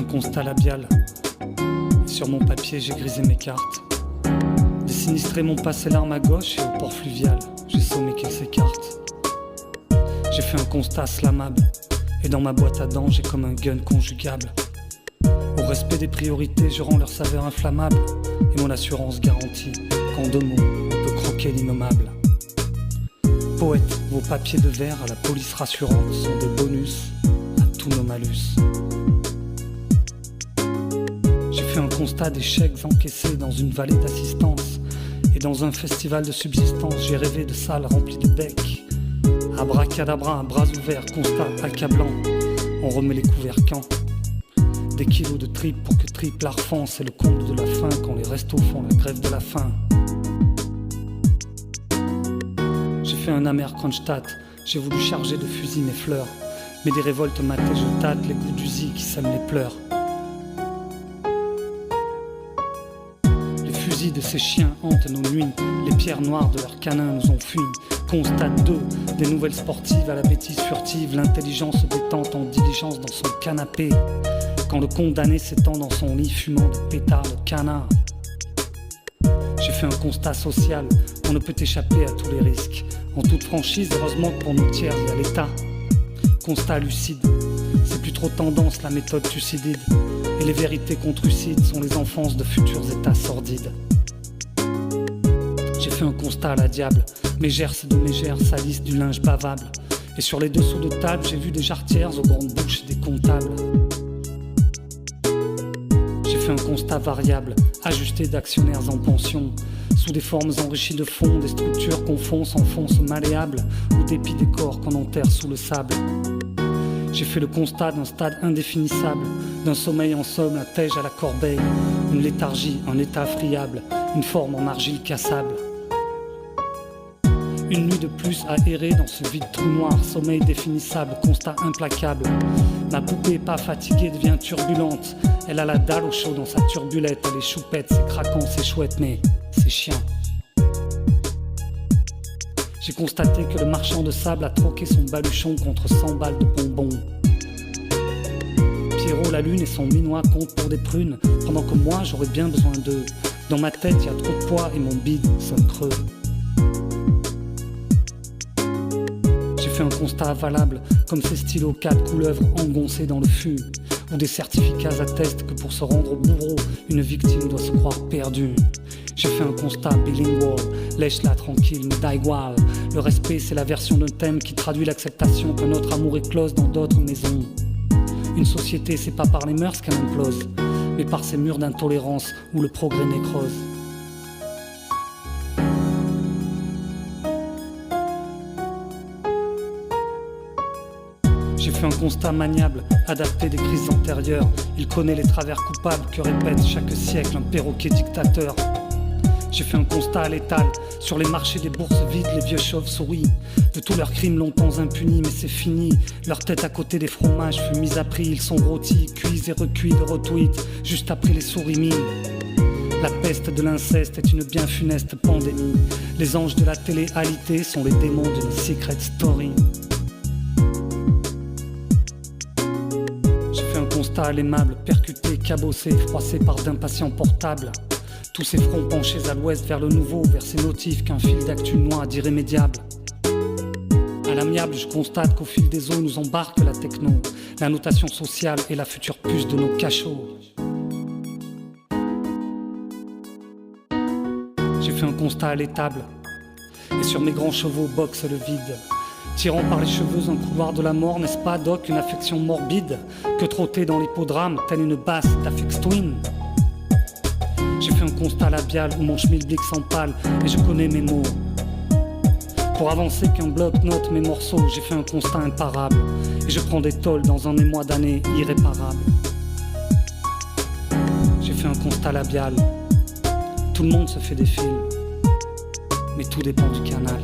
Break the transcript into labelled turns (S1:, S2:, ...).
S1: constat labial. Sur mon papier, j'ai grisé mes cartes. Des sinistrés m'ont passé l'arme à gauche et au port fluvial, j'ai sommé qu'ils s'écartent. J'ai fait un constat slamable. Et dans ma boîte à dents, j'ai comme un gun conjugable. Au respect des priorités, je rends leur saveur inflammable. Et mon assurance garantit qu'en 2 mots, on peut croquer l'innommable. Poète, vos papiers de verre à la police rassurante sont des bonus à tous nos malus. J'ai fait un constat d'échecs encaissés dans une vallée d'assistance. Et dans un festival de subsistance, j'ai rêvé de salles remplies de becs. Abracadabra, bras ouverts, constat accablant. On remet les couverts quand des kilos de tripes pour que triple l'arfan. C'est le comble de la faim quand les restos font la grève de la faim. J'ai fait un amer Kronstadt. J'ai voulu charger de fusils mes fleurs. Mais des révoltes matées, je tâte les coups d'usil qui sèment les pleurs. Les fusils de ces chiens hantent nos nuits. Les pierres noires de leurs canins nous ont fui. Constate 2, des nouvelles sportives à la bêtise furtive. L'intelligence détente en diligence dans son canapé. Quand le condamné s'étend dans son lit fumant de pétards de canard. J'ai fait un constat social, on ne peut échapper à tous les risques. En toute franchise, heureusement que pour nos tiers, il y a l'État. Constat lucide, c'est plus trop tendance la méthode thucydide. Et les vérités qu'on trucide sont les enfances de futurs états sordides. J'ai fait un constat à la diable. Mégère de mégère salissent du linge bavable. Et sur les dessous de table, j'ai vu des jarretières aux grandes bouches des comptables. J'ai fait un constat variable, ajusté d'actionnaires en pension. Sous des formes enrichies de fonds, des structures qu'on fond, s'enfoncent malléables. Ou dépit des corps qu'on enterre sous le sable. J'ai fait le constat d'un stade indéfinissable. D'un sommeil en somme, la tège à la corbeille. Une léthargie, un état friable. Une forme en argile cassable. Une nuit de plus à errer dans ce vide trou noir, sommeil définissable, constat implacable. Ma poupée pas fatiguée devient turbulente. Elle a la dalle au chaud dans sa turbulette. Elle est choupette, c'est craquant, c'est chouette, mais c'est chiant. J'ai constaté que le marchand de sable a troqué son baluchon contre 100 balles de bonbons. Pierrot la lune et son minois comptent pour des prunes, pendant que moi j'aurais bien besoin d'eux. Dans ma tête y a trop de poids et mon bide sonne creux. Un constat avalable, comme ces stylos 4 couleuvres engoncés dans le fût, où des certificats attestent que pour se rendre au bourreau, une victime doit se croire perdue. J'ai fait un constat bilingual, lèche-la tranquille, mais d'aigual. Le respect, c'est la version d'un thème qui traduit l'acceptation que notre amour éclose dans d'autres maisons. Une société, c'est pas par les mœurs qu'elle implose, mais par ces murs d'intolérance où le progrès nécrose. J'ai fait un constat maniable, adapté des crises antérieures. Il connaît les travers coupables que répète chaque siècle un perroquet dictateur. J'ai fait un constat à l'étal, sur les marchés des bourses vides, les vieux chauves-souris. De tous leurs crimes longtemps impunis, mais c'est fini. Leur tête à côté des fromages fut mise à prix. Ils sont rôtis, cuits et recuits de retweets, juste après les souris mines. La peste de l'inceste est une bien funeste pandémie. Les anges de la télé-alité sont les démons d'une secret story. Constat à l'aimable, percuté, cabossé, froissé par d'impatients portables. Tous ces fronts penchés à l'ouest vers le nouveau, vers ces notifs qu'un fil d'actu noie d'irrémédiable. À l'amiable, je constate qu'au fil des eaux nous embarque la techno, la notation sociale et la future puce de nos cachots. J'ai fait un constat à l'étable, et sur mes grands chevaux boxe le vide. Tirant par les cheveux un couloir de la mort, n'est-ce pas, Doc, une affection morbide que trotter dans l'hippodrome, telle une basse d'Afex Twin. J'ai fait un constat labial où mon schmilblick s'empale et je connais mes mots. Pour avancer qu'un bloc-note mes morceaux, j'ai fait un constat imparable et je prends des tôles dans un émoi d'années irréparable. J'ai fait un constat labial. Tout le monde se fait des films, mais tout dépend du canal.